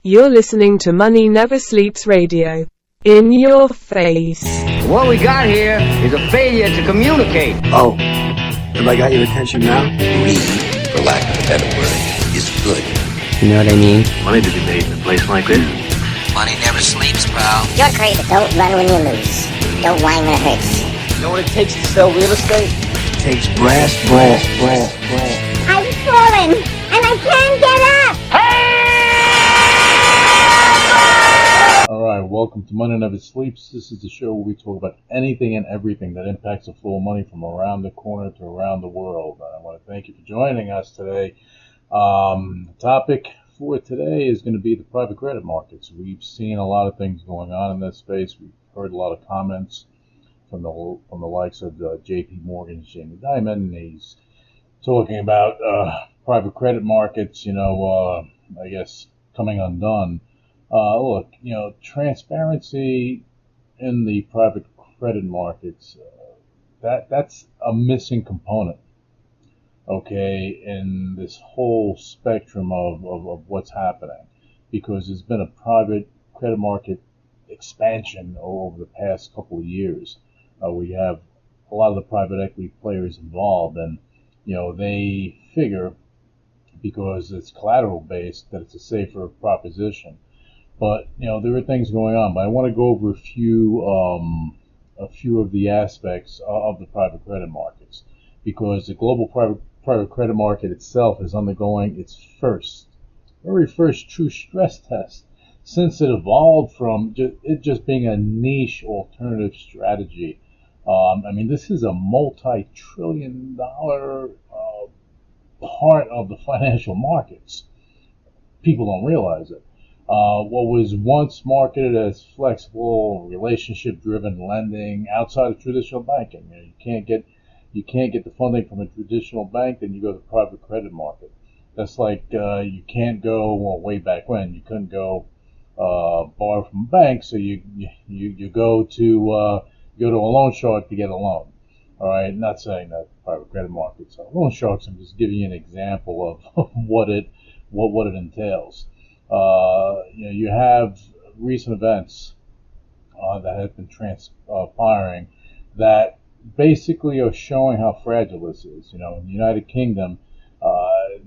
You're listening to Money Never Sleeps Radio. In your face. What we got here is a failure to communicate. Oh, have I got your attention now? Greed, for lack of a better word, is good. You know what I mean? Money to be made in a place like this. Money never sleeps, pal. You're crazy. Don't run when you lose. Don't whine when it hurts. You know what it takes to sell real estate? It takes brass balls. I've fallen, and I can't get up. Alright, welcome to Money Never Sleeps. This is the show where we talk about anything and everything that impacts the flow of money from around the corner to around the world. I want to thank you for joining us today. The topic for today is going to be the private credit markets. We've seen a lot of things going on in this space. We've heard a lot of comments from the likes of J.P. Morgan's Jamie Dimon. He's talking about private credit markets, I guess, coming undone. Look, transparency in the private credit markets, that's a missing component, okay, in this whole spectrum of what's happening, because there's been a private credit market expansion over the past couple of years. We have a lot of the private equity players involved, and, they figure, because it's collateral based, that it's a safer proposition. But, there are things going on. But I want to go over a few of the aspects of the private credit markets, because the global private credit market itself is undergoing its very first true stress test since it evolved from it just being a niche alternative strategy. This is a multi-trillion-dollar part of the financial markets. People don't realize it. What was once marketed as flexible, relationship-driven lending outside of traditional banking. You can't get the funding from a traditional bank, then you go to the private credit market. That's like you can't go, way back when you couldn't go borrow from a bank, so you go to a loan shark to get a loan. All right, not saying that private credit markets are loan sharks. I'm just giving you an example of what it entails. You have recent events that have been transpiring that basically are showing how fragile this is. In the United Kingdom,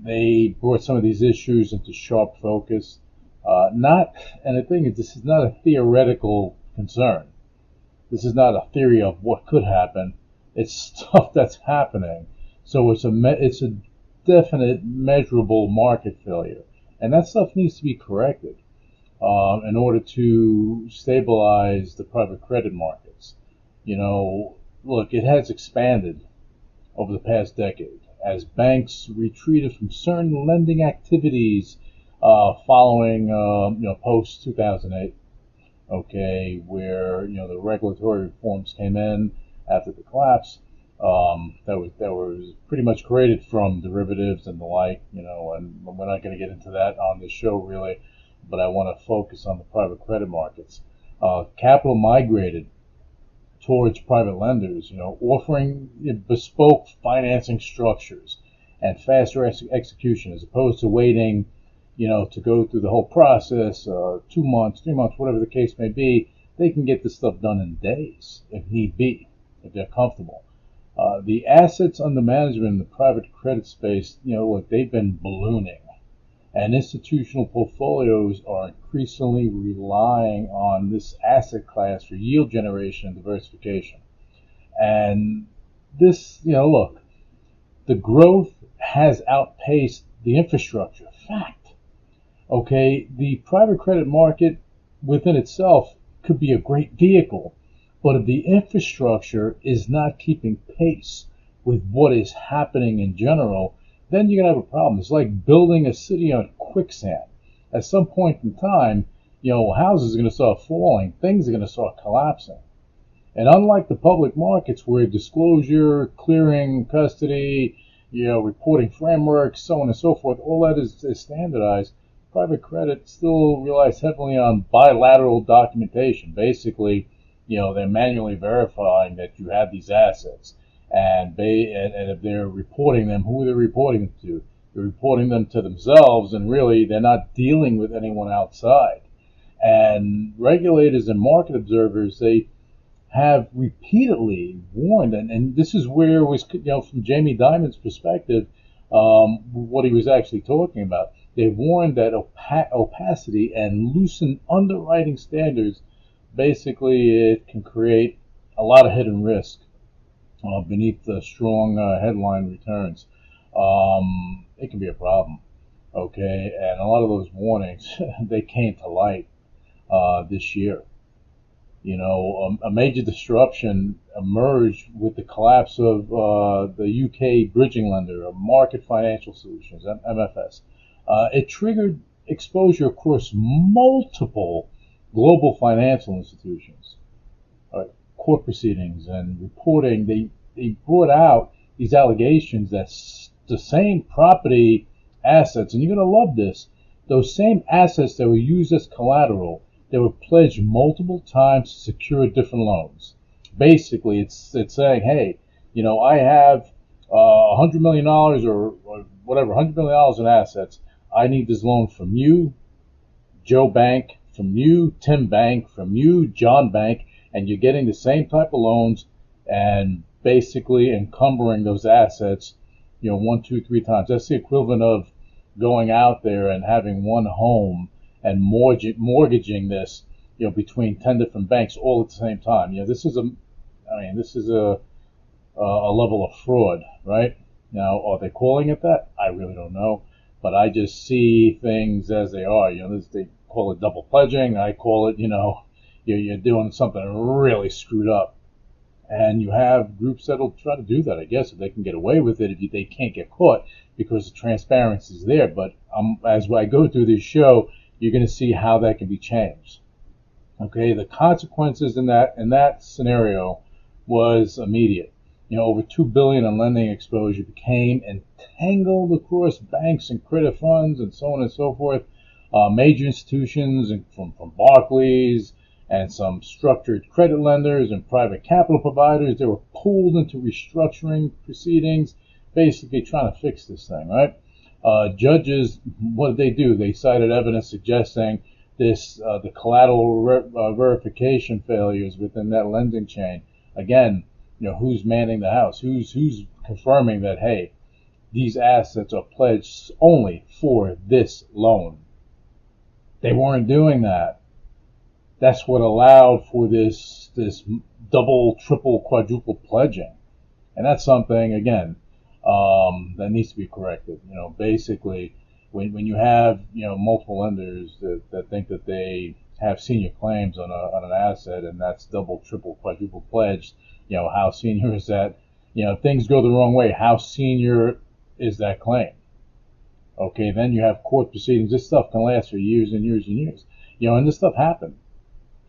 they brought some of these issues into sharp focus. And the thing is, this is not a theoretical concern. This is not a theory of what could happen. It's stuff that's happening. So it's a definite, measurable market failure. And that stuff needs to be corrected in order to stabilize the private credit markets. Look, it has expanded over the past decade as banks retreated from certain lending activities following, post 2008. Okay, where the regulatory reforms came in after the collapse. That was pretty much created from derivatives and the like, and we're not going to get into that on this show really, but I want to focus on the private credit markets. Capital migrated towards private lenders, offering bespoke financing structures and faster execution, as opposed to waiting, to go through the whole process, 2 months, 3 months, whatever the case may be. They can get this stuff done in days, if need be, if they're comfortable. The assets under management in the private credit space, they've been ballooning, and institutional portfolios are increasingly relying on this asset class for yield generation and diversification. And this, the growth has outpaced the infrastructure. Fact. Okay, the private credit market within itself could be a great vehicle, but if the infrastructure is not keeping pace with what is happening in general, then you're going to have a problem. It's like building a city on quicksand. At some point in time, houses are going to start falling. Things are going to start collapsing. And unlike the public markets where disclosure, clearing, custody, reporting frameworks, so on and so forth, all that is standardized, private credit still relies heavily on bilateral documentation. Basically, they're manually verifying that you have these assets, and if they're reporting them, who are they reporting them to? They're reporting them to themselves, and really they're not dealing with anyone outside. And regulators and market observers, they have repeatedly warned, and this is where it was, from Jamie Dimon's perspective, what he was actually talking about. They warned that opacity and loosened underwriting standards, basically, it can create a lot of hidden risk beneath the strong headline returns. It can be a problem, okay? And a lot of those warnings, they came to light this year. A major disruption emerged with the collapse of the UK bridging lender, Market Financial Solutions, MFS. It triggered exposure across multiple global financial institutions. Court proceedings and reporting, they brought out these allegations that the same property assets, and you're going to love this, those same assets that were used as collateral, they were pledged multiple times to secure different loans. Basically, it's saying, hey, I have $100 million or whatever, $100 million in assets. I need this loan from you, Joe Bank, from you, Tim Bank, from you, John Bank, and you're getting the same type of loans and basically encumbering those assets, 1, 2, 3 times. That's the equivalent of going out there and having one home and mortgaging this, between 10 different banks all at the same time. This is a level of fraud, right? Now, are they calling it that? I really don't know, but I just see things as they are. They call it double pledging. I call it, you're doing something really screwed up. And you have groups that'll try to do that, I guess, if they can get away with it, if they can't get caught, because the transparency is there. But as I go through this show, you're going to see how that can be changed. Okay, the consequences in that scenario was immediate. Over $2 billion in lending exposure became entangled across banks and credit funds and so on and so forth. Major institutions from Barclays and some structured credit lenders and private capital providers, they were pulled into restructuring proceedings, basically trying to fix this thing, right? Judges, what did they do? They cited evidence suggesting the collateral verification failures within that lending chain. Again, who's manning the house? Who's confirming that, hey, these assets are pledged only for this loan? They weren't doing that. That's what allowed for this double, triple, quadruple pledging. And that's something, again, that needs to be corrected. Basically, when you have, multiple lenders that think that they have senior claims on an asset, and that's double, triple, quadruple pledged, how senior is that? If things go the wrong way, how senior is that claim? Okay, then you have court proceedings. This stuff can last for years and years and years. And this stuff happened.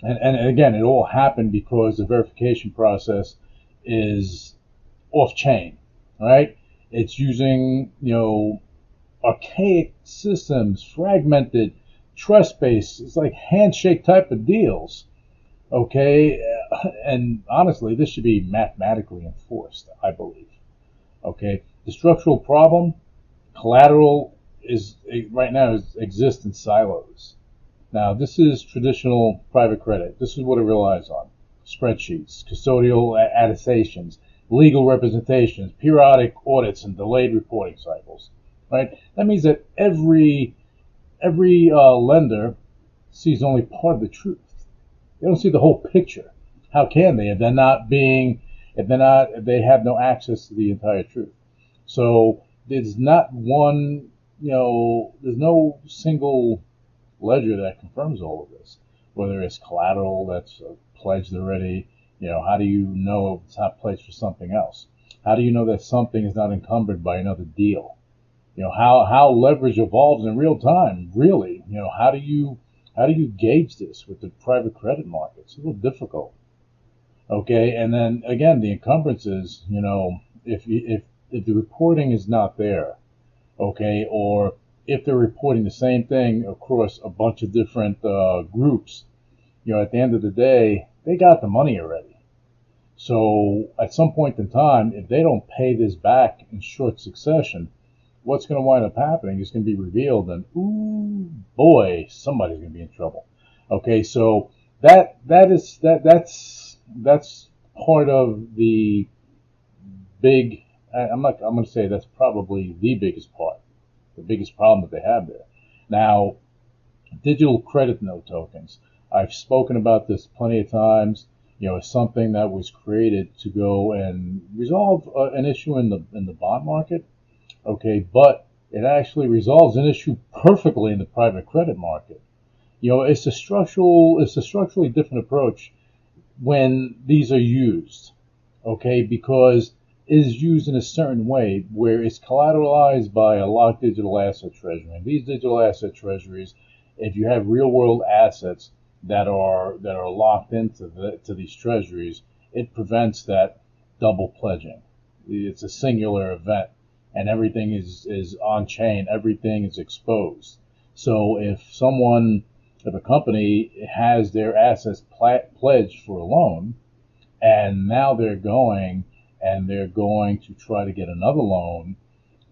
And again, it all happened because the verification process is off chain, right? It's using, archaic systems, fragmented, trust-based. It's like handshake type of deals, okay? And honestly, this should be mathematically enforced, I believe, okay? The structural problem, collateral right now exists in silos. Now, this is traditional private credit. This is what it relies on. Spreadsheets, custodial attestations, legal representations, periodic audits, and delayed reporting cycles. Right? That means that every lender sees only part of the truth. They don't see the whole picture. How can they if they have no access to the entire truth? So there's not one, there's no single ledger that confirms all of this, whether it's collateral that's pledged already. How do you know if it's not pledged for something else? How do you know that something is not encumbered by another deal? How leverage evolves in real time, really. How do you gauge this with the private credit market? It's a little difficult. Okay, and then again, the encumbrances, if the reporting is not there, okay, or if they're reporting the same thing across a bunch of different groups, at the end of the day, they got the money already. So at some point in time, if they don't pay this back in short succession, what's going to wind up happening is going to be revealed, and ooh boy, somebody's going to be in trouble. Okay, so that's part of the big. I'm going to say that's probably the biggest part, the biggest problem that they have there. Now, digital credit note tokens. I've spoken about this plenty of times. It's something that was created to go and resolve an issue in the bond market. Okay, but it actually resolves an issue perfectly in the private credit market. It's a structurally different approach when these are used. Okay, because it is used in a certain way where it's collateralized by a locked digital asset treasury. And these digital asset treasuries, if you have real world assets that are locked into these treasuries, it prevents that double pledging. It's a singular event, and everything is on chain. Everything is exposed. So if a company has their assets pledged for a loan, and now they're going to try to get another loan,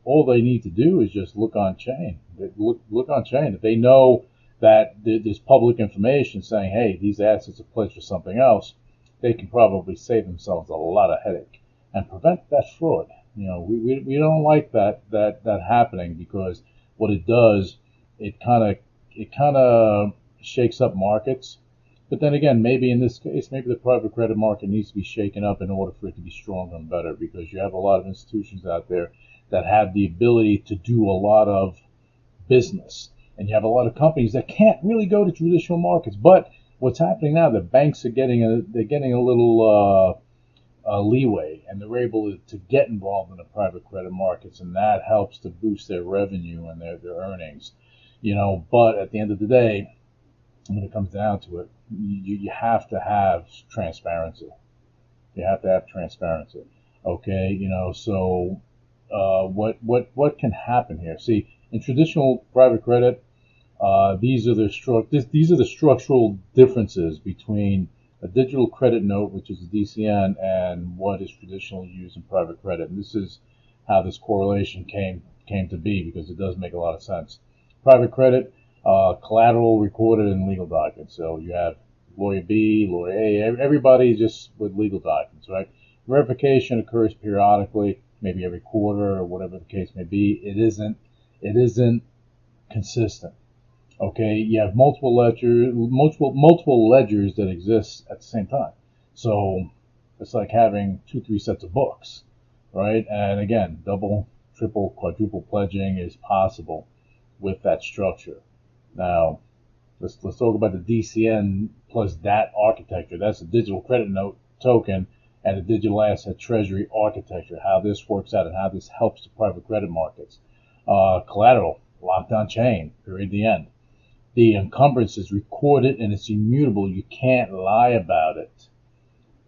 all they need to do is just look on chain. Look on chain. If they know that there's public information saying, hey, these assets are pledged for something else, they can probably save themselves a lot of headache and prevent that fraud. We don't like that happening, because what it does, it kind of shakes up markets. But then again, maybe in this case, maybe the private credit market needs to be shaken up in order for it to be stronger and better, because you have a lot of institutions out there that have the ability to do a lot of business. And you have a lot of companies that can't really go to traditional markets. But what's happening now, the banks are getting a little leeway, and they're able to get involved in the private credit markets, and that helps to boost their revenue and their earnings. But at the end of the day, when it comes down to it, you have to have transparency. You have to have transparency. Okay, so what can happen here? See, in traditional private credit, these are the structural differences between a digital credit note, which is a DCN, and what is traditionally used in private credit. And this is how this correlation came to be, because it does make a lot of sense. Private credit, collateral recorded in legal documents. So you have lawyer B, lawyer A, everybody just with legal documents, right? Verification occurs periodically, maybe every quarter or whatever the case may be. It isn't consistent. Okay, you have multiple ledgers that exist at the same time. So it's like having 2-3 sets of books, right? And again, double, triple, quadruple pledging is possible with that structure. Now, let's talk about the DCN plus DAT architecture. That's a digital credit note token and a digital asset treasury architecture, how this works out and how this helps the private credit markets. Collateral, locked on chain, period, the end. The encumbrance is recorded and it's immutable. You can't lie about it.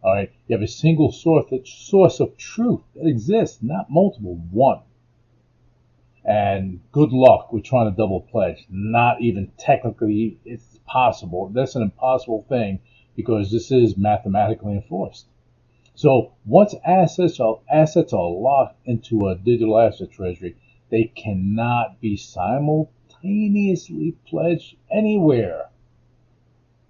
All right, you have a single source of truth that exists, not multiple, one. And good luck with trying to double pledge. Not even technically it's possible. That's an impossible thing, because this is mathematically enforced. So once assets are locked into a digital asset treasury, they cannot be simultaneously pledged anywhere,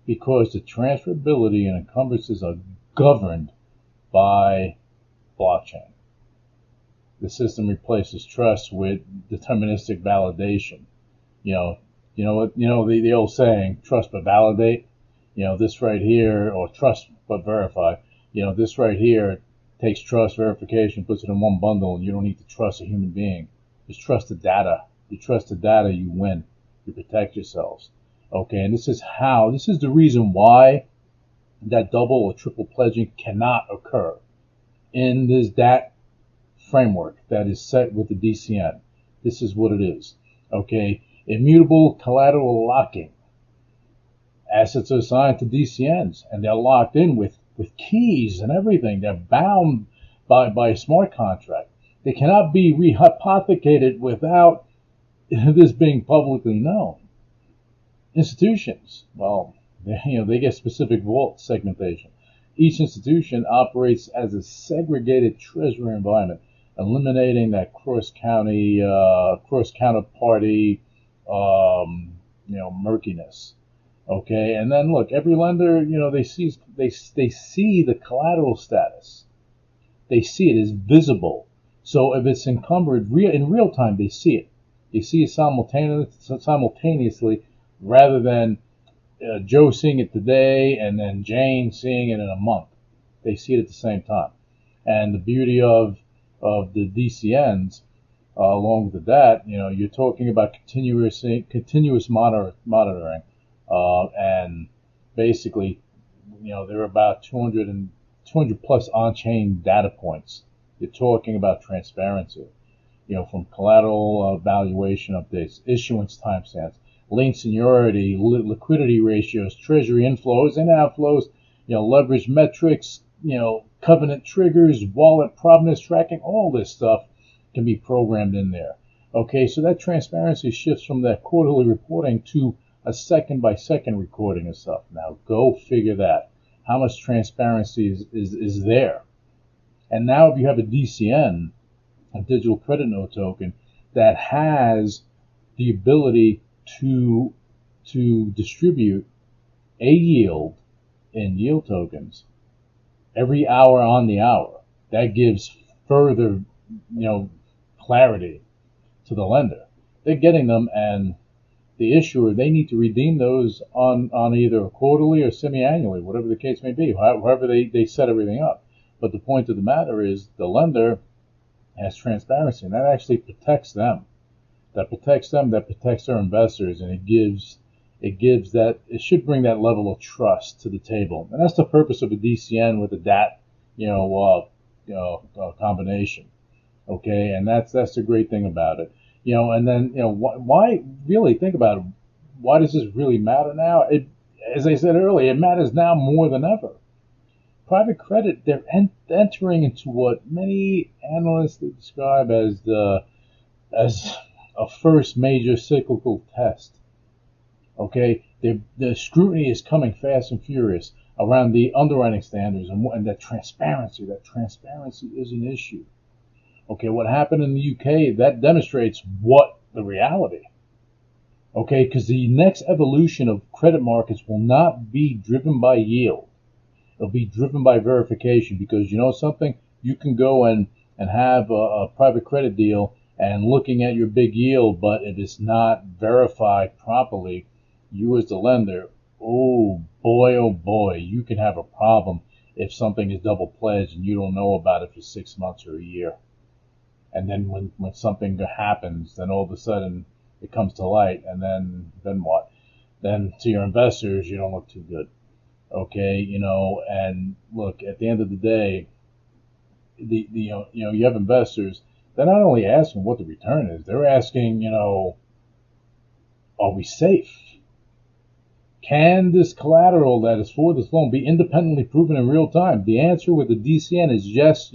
because the transferability and encumbrances are governed by blockchain. The system replaces trust with deterministic validation. The old saying, trust but validate. This right here, or trust but verify. This right here takes trust, verification, puts it in one bundle, and you don't need to trust a human being. Just trust the data. You trust the data, you win. You protect yourselves. Okay, and this is the reason why that double or triple pledging cannot occur in this DAT framework that is set with the DCN. This is what it is. Okay, immutable collateral locking. Assets are assigned to DCNs, and they're locked in with keys and everything. They're bound by a smart contract. They cannot be rehypothecated without this being publicly known. Institutions, well, they get specific vault segmentation. Each institution operates as a segregated treasury environment. eliminating that cross-counterparty, murkiness. Okay, and then look, every lender, they see the collateral status. They see it as visible. So if it's encumbered in real time, they see it. They see it simultaneously, rather than Joe seeing it today and then Jane seeing it in a month. They see it at the same time. And the beauty of the DCNs, along with that, you're talking about continuous monitoring, and basically, there are about 200 plus on-chain data points. You're talking about transparency, from collateral valuation updates, issuance timestamps, lien seniority, liquidity ratios, treasury inflows and outflows, leverage metrics, covenant triggers, wallet provenance tracking. All this stuff can be programmed in there. Okay, so that transparency shifts from that quarterly reporting to a second-by-second recording of stuff. Now, go figure that. How much transparency is there? And now if you have a DCN, a digital credit note token, that has the ability to distribute a yield in yield tokens every hour on the hour, that gives further, clarity to the lender. They're getting them, and the issuer, they need to redeem those on either quarterly or semi-annually, whatever the case may be, however they set everything up. But the point of the matter is the lender has transparency, and that actually protects them. That protects their investors, and it should bring that level of trust to the table. And that's the purpose of a DCN with a DAT, combination. Okay, and that's the great thing about it. And then, why really think about it? Why does this really matter now? As I said earlier, it matters now more than ever. Private credit, they're entering into what many analysts describe as a first major cyclical test. Okay, the scrutiny is coming fast and furious around the underwriting standards and that transparency. That transparency is an issue. Okay, what happened in the UK, that demonstrates what the reality. Okay, because the next evolution of credit markets will not be driven by yield. It'll be driven by verification, because you know something? You can go and have a private credit deal and looking at your big yield, but if it's not verified properly, you as the lender, oh boy, you can have a problem if something is double pledged and you don't know about it for 6 months or a year. And then when something happens, then all of a sudden it comes to light, and then what? Then to your investors, you don't look too good. Okay, and look, at the end of the day, you have investors. They're not only asking what the return is, they're asking, are we safe? Can this collateral that is for this loan be independently proven in real time? The answer with the DCN is yes,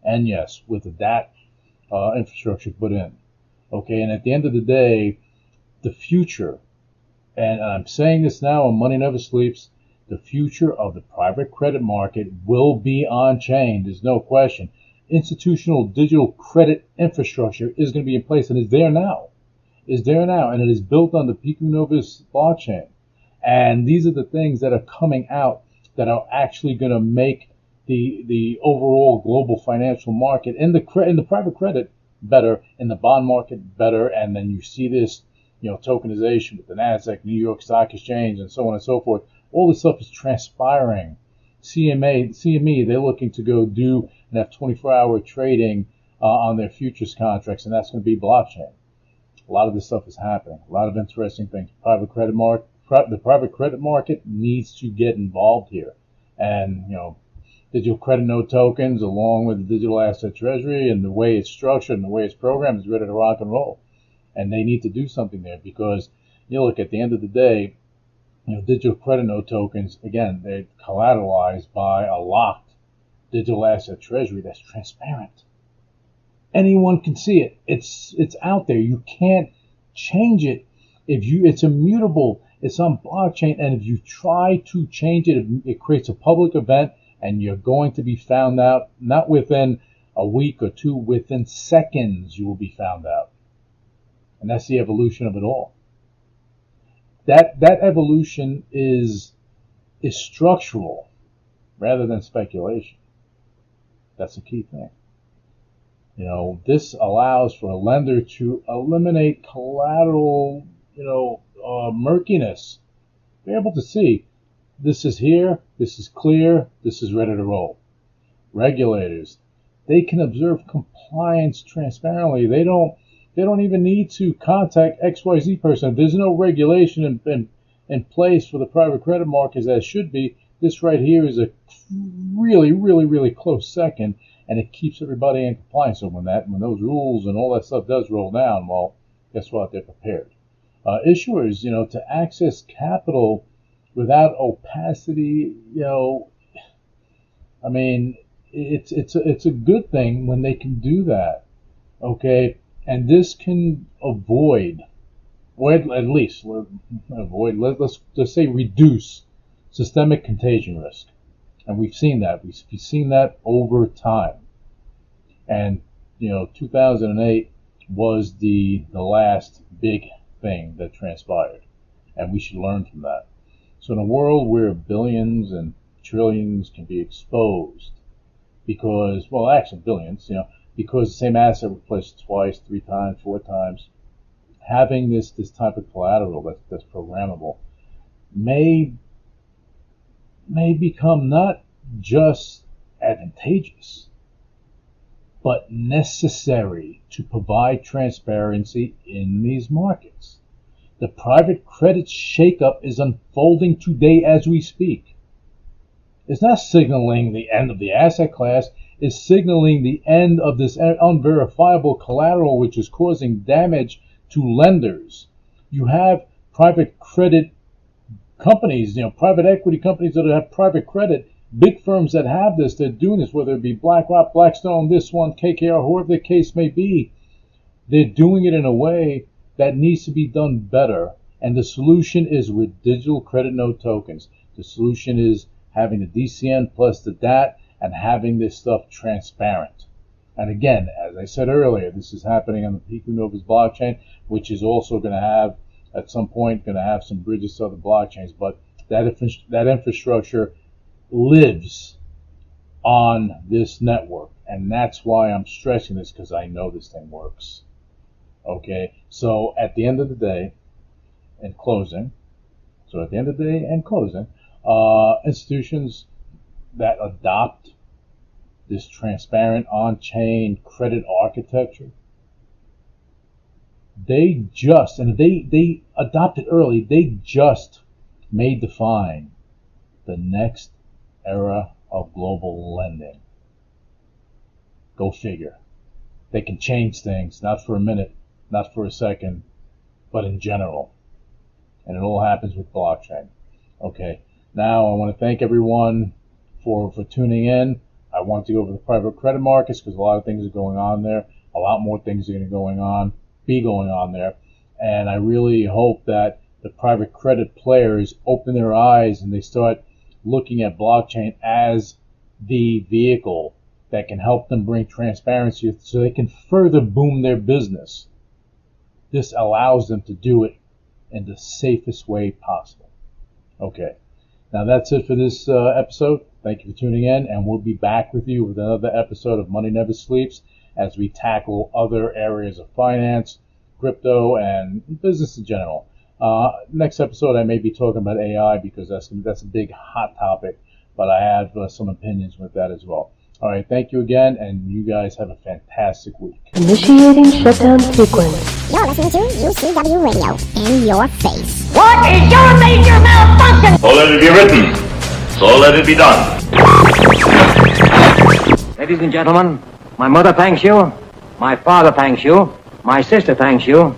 and yes, with the DAT infrastructure put in. Okay, and at the end of the day, the future, and I'm saying this now on Money Never Sleeps, the future of the private credit market will be on-chain. There's no question. Institutional digital credit infrastructure is going to be in place, and is there now, and it is built on the Pico Novus blockchain. And these are the things that are coming out that are actually going to make the overall global financial market in the private credit better, in the bond market better, and then you see this, tokenization with the Nasdaq, New York Stock Exchange, and so on and so forth. All this stuff is transpiring. CME, they're looking to go do and have 24-hour trading on their futures contracts, and that's going to be blockchain. A lot of this stuff is happening. A lot of interesting things. The private credit market needs to get involved here, and digital credit note tokens, along with the digital asset treasury and the way it's structured and the way it's programmed, is ready to rock and roll. And they need to do something there, because look, at the end of the day, digital credit note tokens, again, they're collateralized by a locked digital asset treasury that's transparent. Anyone can see it. It's out there. You can't change it. It's immutable. It's on blockchain, and if you try to change it, it creates a public event, and you're going to be found out not within a week or two, within seconds you will be found out. And that's the evolution of it all. That evolution is structural rather than speculation. That's the key thing. This allows for a lender to eliminate collateral, murkiness. Be able to see this is here, this is clear, this is ready to roll. Regulators, they can observe compliance transparently. They don't even need to contact XYZ person. If there's no regulation in place for the private credit markets as should be, this right here is a really, really, really close second, and it keeps everybody in compliance. So when those rules and all that stuff does roll down, well, guess what? They're prepared. Issuers, to access capital without opacity, it's a good thing when they can do that. Okay, and this can avoid, or at least let's just say reduce systemic contagion risk. And we've seen that. We've seen that over time. And, 2008 was the last big thing that transpired. And we should learn from that. So in a world where billions and trillions can be exposed because, well, actually billions, because the same asset was placed twice, 3 times, 4 times, having this type of collateral that's programmable may become not just advantageous, but necessary to provide transparency in these markets. The private credit shakeup is unfolding today as we speak. It's not signaling the end of the asset class, it's signaling the end of this unverifiable collateral which is causing damage to lenders. You have private credit companies, private equity companies that have private credit, big firms that have this, they're doing this, whether it be BlackRock, Blackstone, this one, KKR, whoever the case may be. They're doing it in a way that needs to be done better. And the solution is with digital credit note tokens. The solution is having the DCN plus the DAT and having this stuff transparent. And again, as I said earlier, this is happening on the Pico Novus blockchain, which is also going to have, at some point, going to have some bridges to other blockchains. But that infrastructure lives on this network. And that's why I'm stressing this, because I know this thing works. Okay, so at the end of the day, in closing, institutions that adopt this transparent on-chain credit architecture, they adopt it early, they just may define the next era of global lending. Go figure. They can change things, not for a minute, not for a second, but in general. And it all happens with blockchain. Okay, now I want to thank everyone for tuning in. I want to go over the private credit markets because a lot of things are going on there. A lot more things are going to be going on there. And I really hope that the private credit players open their eyes and they start looking at blockchain as the vehicle that can help them bring transparency so they can further boom their business. This allows them to do it in the safest way possible. Okay, now that's it for this episode. Thank you for tuning in, and we'll be back with you with another episode of Money Never Sleeps as we tackle other areas of finance, crypto, and business in general. Next episode, I may be talking about AI because that's a big hot topic, but I have some opinions with that as well. All right, thank you again, and you guys have a fantastic week. Initiating shutdown sequence. You're listening to UCW Radio. In your face. What is your major malfunction? So let it be written. So let it be done. Ladies and gentlemen, my mother thanks you, my father thanks you, my sister thanks you,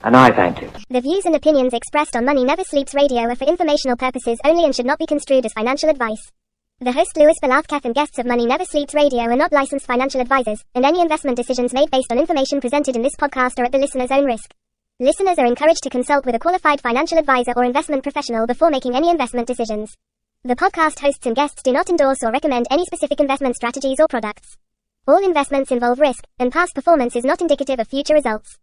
and I thank you. The views and opinions expressed on Money Never Sleeps Radio are for informational purposes only and should not be construed as financial advice. The host Louis Velazquez and guests of Money Never Sleeps Radio are not licensed financial advisors, and any investment decisions made based on information presented in this podcast are at the listener's own risk. Listeners are encouraged to consult with a qualified financial advisor or investment professional before making any investment decisions. The podcast hosts and guests do not endorse or recommend any specific investment strategies or products. All investments involve risk, and past performance is not indicative of future results.